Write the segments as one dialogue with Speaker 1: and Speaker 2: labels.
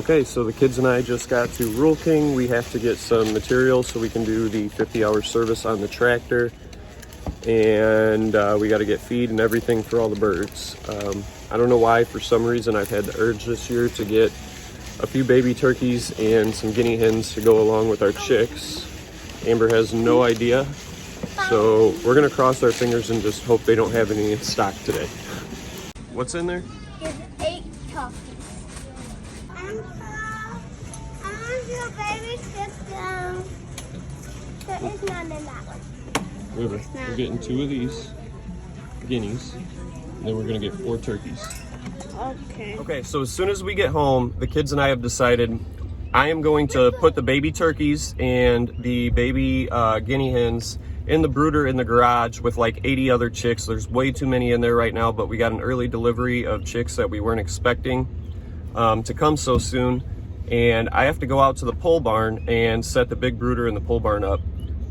Speaker 1: Okay, so the kids and I just got to Rural King. We have to get some materials so we can do the 50-hour service on the tractor. And we got to get feed and everything for all the birds. I don't know why, for some reason, I've had the urge this year to get a few baby turkeys and some guinea hens to go along with our chicks. Amber has no idea. So we're gonna cross our fingers and just hope they don't have any in stock today. What's in there?
Speaker 2: There's 8 turkeys. I'm your baby system. There is none in that one.
Speaker 1: We're getting 2 of these guineas, and then we're gonna get 4 turkeys.
Speaker 2: Okay.
Speaker 1: Okay, so as soon as we get home, the kids and I have decided I am going to put the baby turkeys and the baby guinea hens in the brooder in the garage with like 80 other chicks. There's way too many in there right now, but we got an early delivery of chicks that we weren't expecting to come so soon. And I have to go out to the pole barn and set the big brooder and the pole barn up.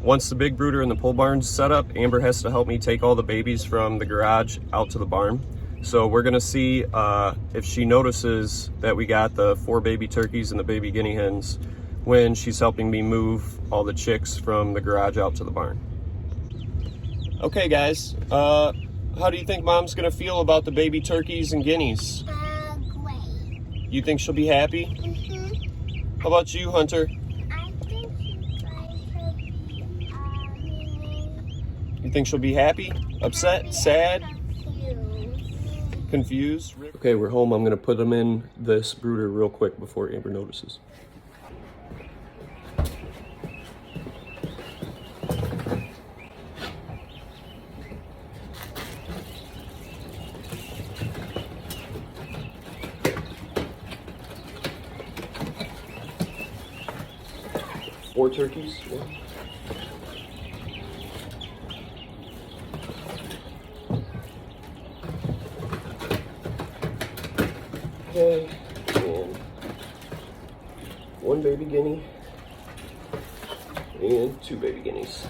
Speaker 1: Once the big brooder and the pole barn's set up, Amber has to help me take all the babies from the garage out to the barn. So we're gonna see if she notices that we got the 4 baby turkeys and the baby guinea hens when she's helping me move all the chicks from the garage out to the barn. Okay guys, how do you think Mom's gonna feel about the baby turkeys and guineas?
Speaker 2: Great.
Speaker 1: You think she'll be happy?
Speaker 2: Mm-hmm.
Speaker 1: How about you, Hunter?
Speaker 2: I think she's going to be,
Speaker 1: You think she'll be happy? Upset? Sad? Confused? Okay, we're home. I'm gonna put them in this brooder real quick before Amber notices. Four turkeys. Yeah. Okay, and 1 baby guinea and 2 baby guineas.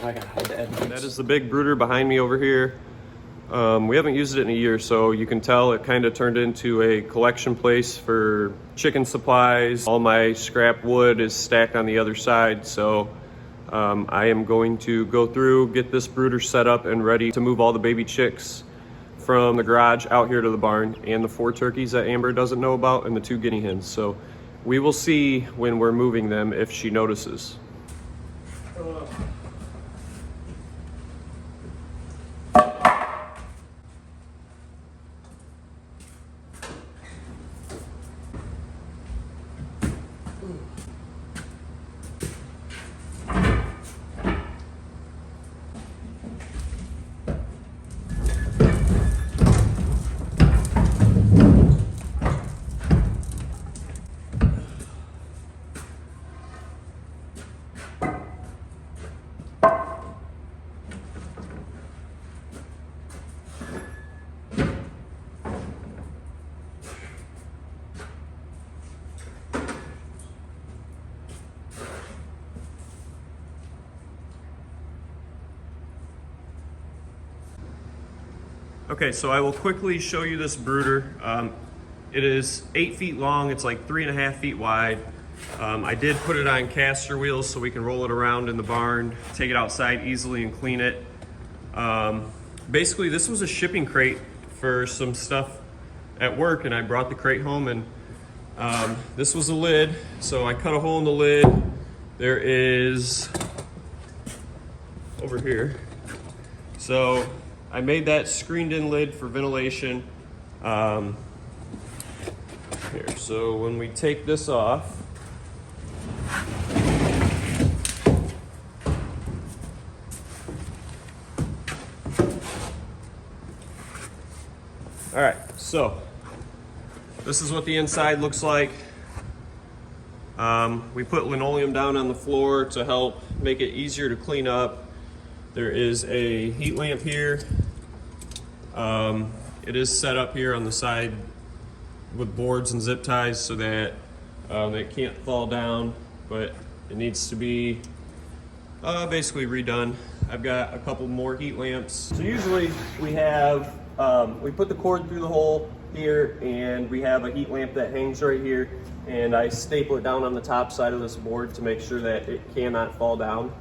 Speaker 1: I gotta hide the evidence. That is the big brooder behind me over here. We haven't used it in a year, so you can tell it kind of turned into a collection place for chicken supplies. All my scrap wood is stacked on the other side, so I am going to go through, get this brooder set up and ready to move all the baby chicks from the garage out here to the barn, and the 4 turkeys that Amber doesn't know about and the 2 guinea hens. So we will see when we're moving them if she notices. Okay, so I will quickly show you this brooder. It is 8 feet long, it's like 3.5 feet wide. I did put it on caster wheels so we can roll it around in the barn, take it outside easily and clean it. Basically, this was a shipping crate for some stuff at work, and I brought the crate home, and this was the lid. So I cut a hole in the lid. There is over here. So I made that screened in lid for ventilation. Here, so when we take this off, all right, so this is what the inside looks like. We put linoleum down on the floor to help make it easier to clean up. There is a heat lamp here. It is set up here on the side with boards and zip ties so that it can't fall down, but it needs to be basically redone. I've got a couple more heat lamps. So usually we have, we put the cord through the hole here, and we have a heat lamp that hangs right here, and I staple it down on the top side of this board to make sure that it cannot fall down.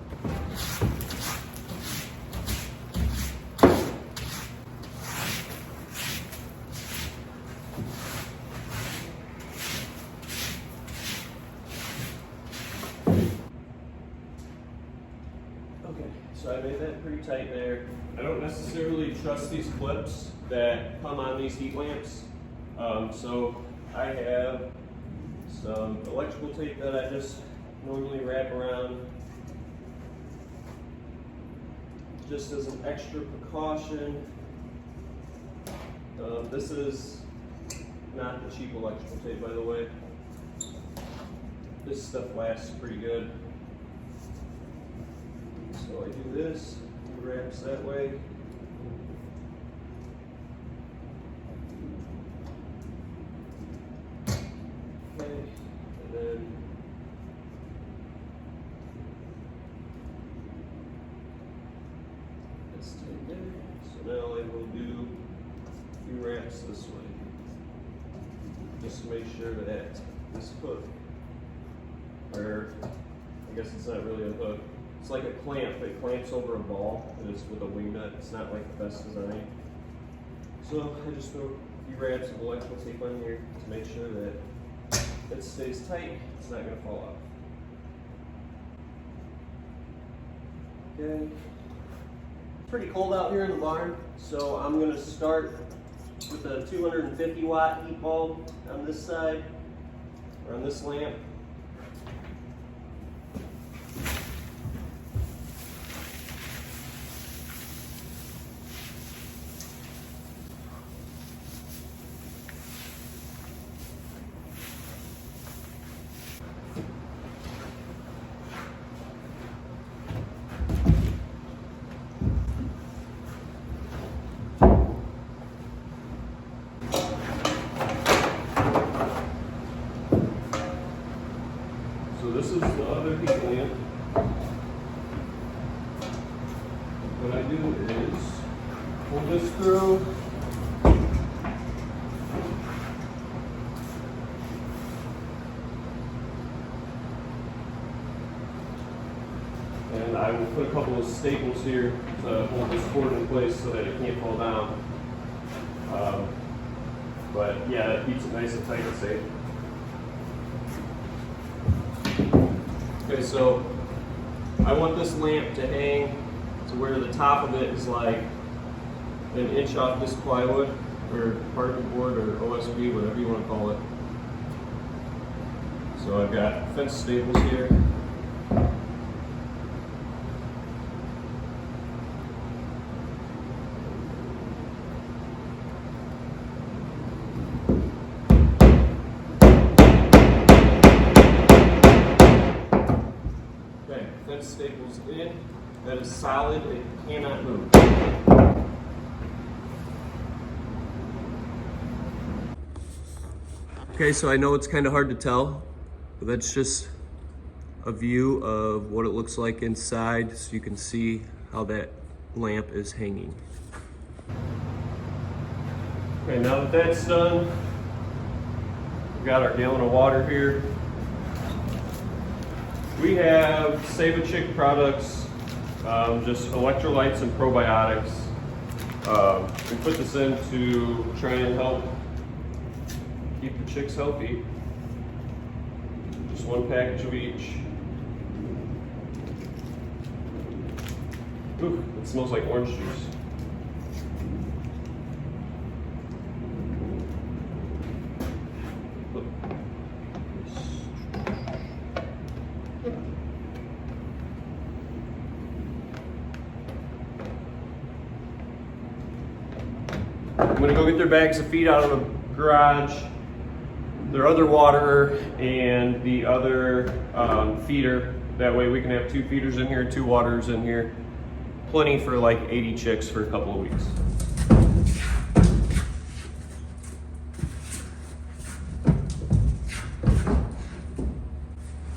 Speaker 1: Okay, so I made that pretty tight there. I don't necessarily trust these clips that come on these heat lamps. So I have some electrical tape that I just normally wrap around just as an extra precaution. This is not the cheap electrical tape, by the way. This stuff lasts pretty good. So I do this, it wraps that way. Okay, and then that's tight there. So now I will do a few wraps this way. Just to make sure that this hook, or I guess it's not really a hook, it's like a clamp that clamps over a ball, and it's with a wing nut. It's not like the best design. So I just throw a few wraps of electrical tape on here to make sure that it stays tight. It's not going to fall off. Okay. It's pretty cold out here in the barn, so I'm going to start with a 250 watt heat bulb on this side, or on this lamp. So this is the other heat lamp. What I do is pull this through. And I will put a couple of staples here to hold this cord in place so that it can't fall down. But yeah, that keeps it nice and tight and safe. Okay, so I want this lamp to hang to where the top of it is like an inch off this plywood, or particle board, or OSB, whatever you want to call it. So I've got fence staples here. Fence staples in. That is solid, it cannot move. Okay, so I know it's kind of hard to tell, but that's just a view of what it looks like inside, so you can see how that lamp is hanging. Okay, now that that's done, we've got our gallon of water here. We have Save a Chick products, just electrolytes and probiotics. We put this in to try and help keep the chicks healthy. Just one package of each. Ooh, it smells like orange juice. I'm gonna go get their bags of feed out of the garage, their other waterer, and the other feeder. That way we can have 2 feeders in here, 2 waterers in here. Plenty for like 80 chicks for a couple of weeks.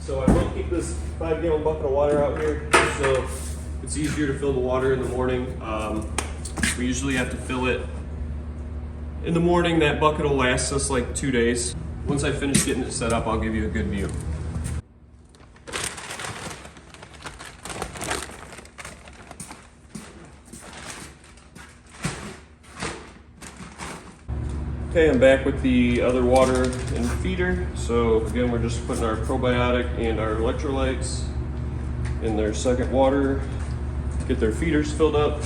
Speaker 1: So I will keep this 5-gallon bucket of water out here, so It's easier to fill the water in the morning. We usually have to fill it in the morning. That bucket will last us like 2 days. Once I finish getting it set up, I'll give you a good view. Okay, I'm back with the other water and feeder. So again, we're just putting our probiotic and our electrolytes in their second water. Get their feeders filled up.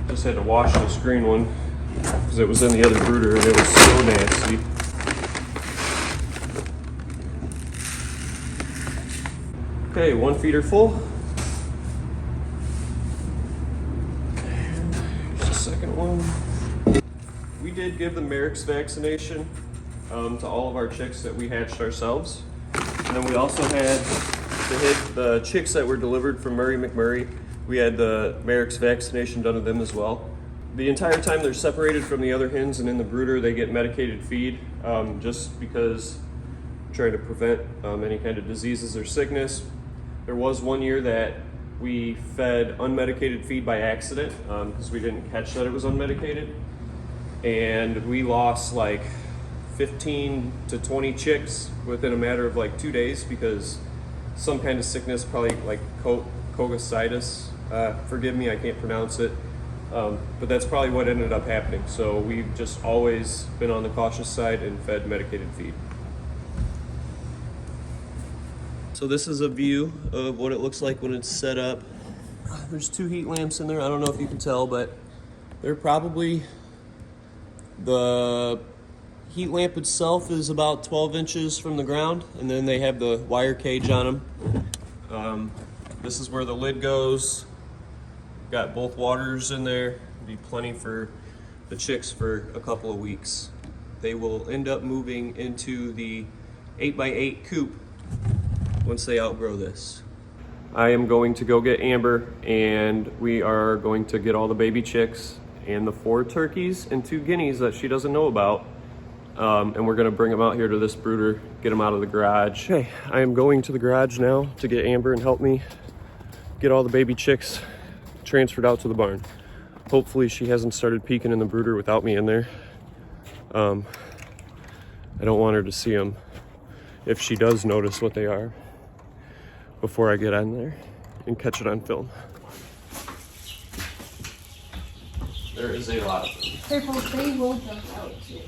Speaker 1: Just had to wash this green one because it was in the other brooder and it was so nasty. Okay, one feeder full. And here's the second one. We did give the Merrick's vaccination to all of our chicks that we hatched ourselves. And then we also had to hit the chicks that were delivered from Murray McMurray. We had the Merrick's vaccination done to them as well. The entire time they're separated from the other hens and in the brooder, they get medicated feed just because we're trying to prevent any kind of diseases or sickness. There was one year that we fed unmedicated feed by accident because we didn't catch that it was unmedicated. And we lost like 15 to 20 chicks within a matter of like 2 days because some kind of sickness, probably like coccytis. Forgive me, I can't pronounce it. But that's probably what ended up happening. So we've just always been on the cautious side and fed medicated feed. So this is a view of what it looks like when it's set up. There's 2 heat lamps in there. I don't know if you can tell, but they're probably, the heat lamp itself is about 12 inches from the ground, and then they have the wire cage on them. This is where the lid goes. Got both waters in there. Be plenty for the chicks for a couple of weeks. They will end up moving into the 8x8 coop once they outgrow this. I am going to go get Amber, and we are going to get all the baby chicks and the 4 turkeys and 2 guineas that she doesn't know about. And we're gonna bring them out here to this brooder, get them out of the garage. Okay, I am going to the garage now to get Amber and help me get all the baby chicks transferred out to the barn. Hopefully she hasn't started peeking in the brooder without me in there. I don't want her to see them if she does notice what they are before I get on there and catch it on film. There is a lot of them.
Speaker 2: Careful, they will jump out too.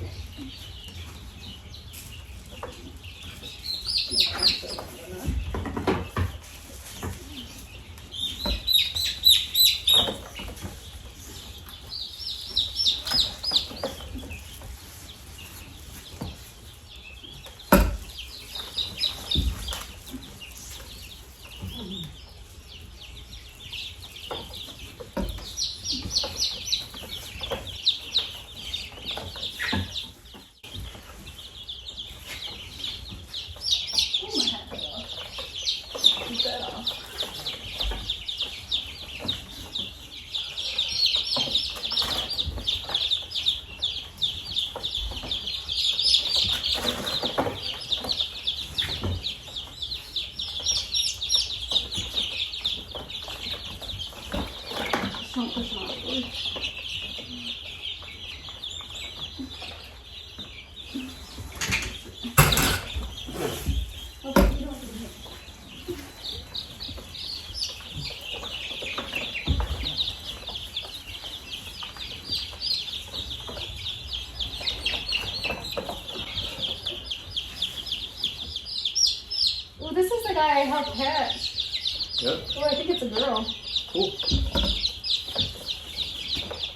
Speaker 2: Well, this is the guy I helped catch.
Speaker 1: Yep.
Speaker 2: Oh, I think it's a girl.
Speaker 1: Cool.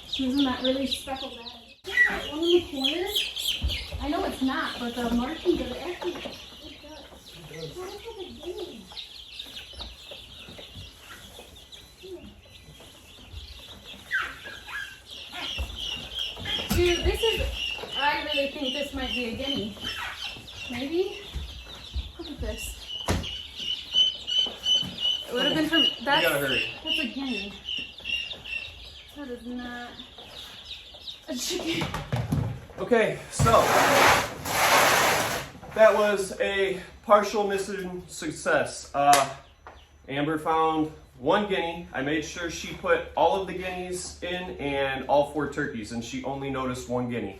Speaker 2: She's in that really speckled bag. Yeah, one in the corner. I know it's not, but the markings are actually. It does. What is it doing? Dude, this is. I really think this might be a guinea. Maybe. Look at this. It would have been from. That's,
Speaker 1: you gotta hurry.
Speaker 2: That's a guinea. That is not a chicken.
Speaker 1: Okay, so that was a partial mission success. Amber found one guinea. I made sure she put all of the guineas in and all 4 turkeys, and she only noticed one guinea.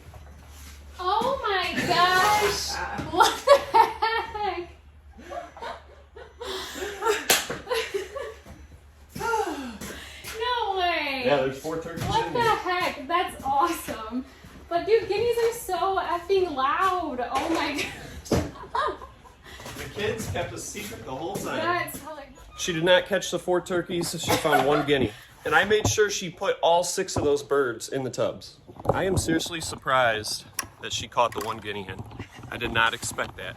Speaker 2: Oh my gosh! What the heck? No way!
Speaker 1: Yeah, there's 4 turkeys
Speaker 2: What
Speaker 1: in
Speaker 2: the
Speaker 1: there.
Speaker 2: heck? That's awesome. But dude, guineas are so effing loud. Oh my gosh.
Speaker 1: The kids kept a secret the whole time.
Speaker 2: That's hilarious.
Speaker 1: She did not catch the 4 turkeys, so she found one guinea. And I made sure she put all 6 of those birds in the tubs. I am seriously surprised that she caught the one guinea hen. I did not expect that.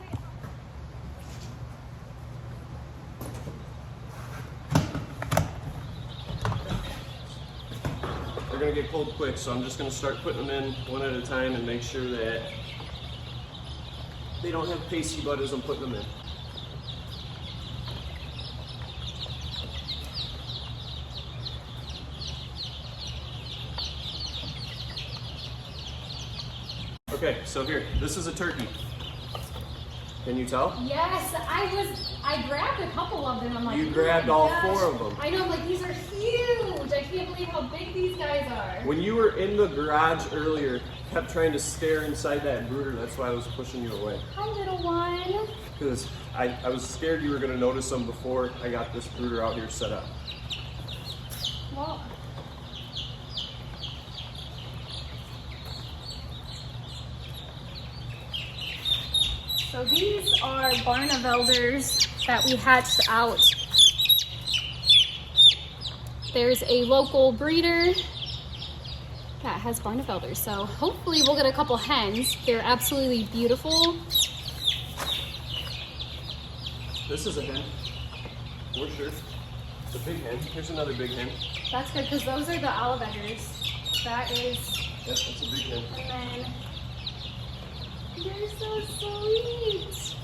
Speaker 1: They're gonna get cold quick, so I'm just gonna start putting them in one at a time and make sure that they don't have pasty butt as I'm putting them in. Okay, so here, this is a turkey. Can you tell?
Speaker 2: Yes, I grabbed a couple of them. I'm like,
Speaker 1: You
Speaker 2: oh
Speaker 1: grabbed
Speaker 2: my
Speaker 1: all
Speaker 2: gosh.
Speaker 1: 4 of them.
Speaker 2: I know, I'm like, these are huge. I can't believe how big these guys are.
Speaker 1: When you were in the garage earlier, kept trying to stare inside that brooder, that's why I was pushing you away.
Speaker 2: Hi, little one.
Speaker 1: Because I was scared you were going to notice them before I got this brooder out here set up.
Speaker 2: Well, so these are Barnevelders that we hatched out. There's a local breeder that has Barnevelders, so hopefully we'll get a couple hens. They're absolutely beautiful.
Speaker 1: This is a hen, for sure. It's a big hen. Here's another big hen.
Speaker 2: That's good because those are the Oliveters. That is,
Speaker 1: Yep, that's a big hen.
Speaker 2: and then they're so sweet.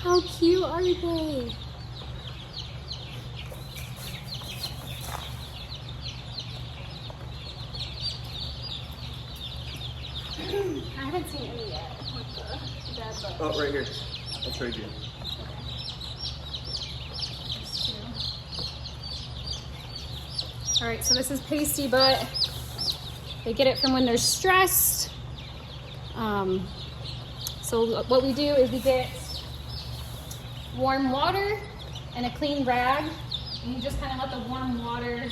Speaker 2: How cute are they? I haven't seen any yet with the dead butt.
Speaker 1: Oh, right here. I'll trade you.
Speaker 2: All right, so this is pasty butt. They get it from when they're stressed. So what we do is we get warm water and a clean rag, and you just kind of let the warm water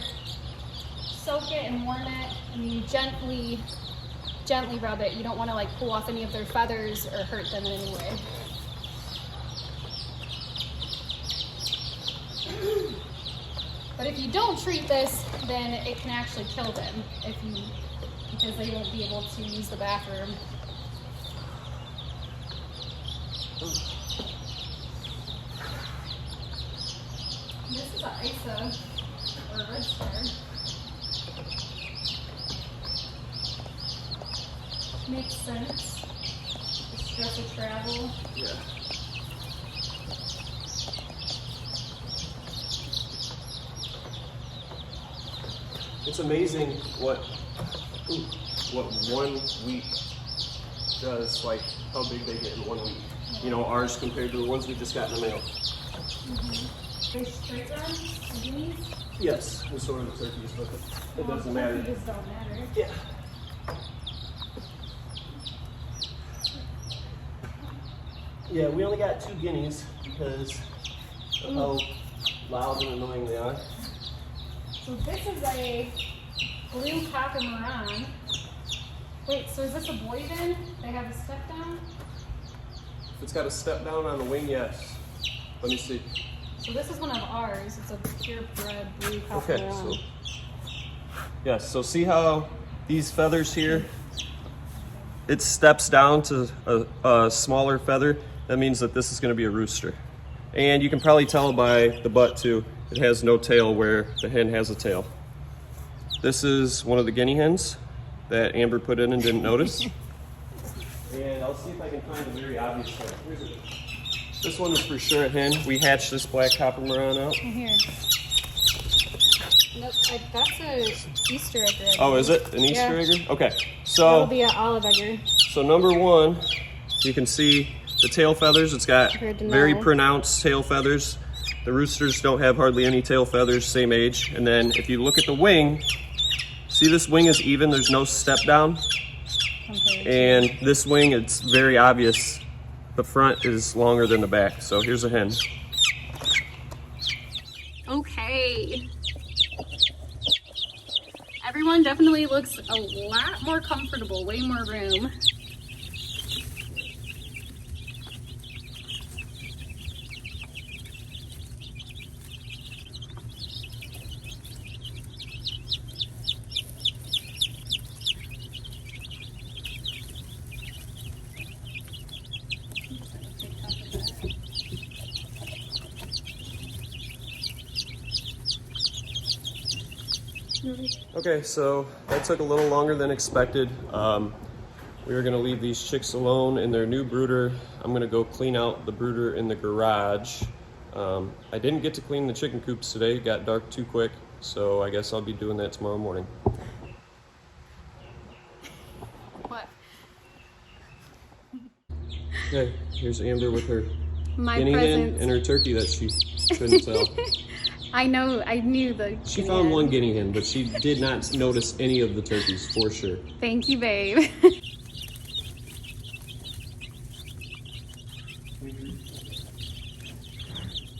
Speaker 2: soak it and warm it, and you gently rub it. You don't want to like pull off any of their feathers or hurt them in any way. But if you don't treat this, then it can actually kill them because they won't be able to use the bathroom. This is an Isa or a red star. Makes sense. The stress of travel.
Speaker 1: Yeah. It's amazing what 1 week does, like how big they get in 1 week. You know, ours compared to the ones we just got in the mail.
Speaker 2: They're straight runs, guineas.
Speaker 1: Yes, and so are the turkeys, but it doesn't matter.
Speaker 2: Turkeys don't matter.
Speaker 1: Yeah. Yeah, we only got 2 guineas because of how loud and annoying they are.
Speaker 2: So this is a blue Catamaran. Wait, so is this a boy then? They have a step down?
Speaker 1: If it's got a step down on the wing, yes. Let me see.
Speaker 2: So this is one of ours. It's a purebred blue
Speaker 1: Okay,
Speaker 2: Catamaran.
Speaker 1: so yes, so see how these feathers here, it steps down to a smaller feather. That means that this is going to be a rooster. And you can probably tell by the butt too, it has no tail where the hen has a tail. This is one of the guinea hens that Amber put in and didn't notice. And I'll see if I can find a very obvious one. Here's it. This one is for sure a hen. We hatched this black copper maran out.
Speaker 2: Here. Nope, that's a Easter egg.
Speaker 1: Oh, is it an Easter
Speaker 2: Yeah.
Speaker 1: egg? Okay,
Speaker 2: That'll
Speaker 1: so
Speaker 2: be an olive egger.
Speaker 1: number 1, you can see the tail feathers. It's got
Speaker 2: Good to
Speaker 1: very
Speaker 2: know.
Speaker 1: pronounced tail feathers. The roosters don't have hardly any tail feathers, same age. And then if you look at the wing, see this wing is even, there's no step down. And this wing, it's very obvious. The front is longer than the back. So here's a hen.
Speaker 2: Okay. Everyone definitely looks a lot more comfortable, way more room.
Speaker 1: Okay, so that took a little longer than expected. We were gonna leave these chicks alone in their new brooder. I'm gonna go clean out the brooder in the garage. I didn't get to clean the chicken coops today, it got dark too quick, so I guess I'll be doing that tomorrow morning.
Speaker 2: What?
Speaker 1: Okay, here's Amber with her
Speaker 2: My
Speaker 1: guinea hen
Speaker 2: presents.
Speaker 1: and her turkey that she couldn't tell.
Speaker 2: I know, I knew the.
Speaker 1: She found one guinea hen, but she did not notice any of the turkeys for sure.
Speaker 2: Thank you, babe.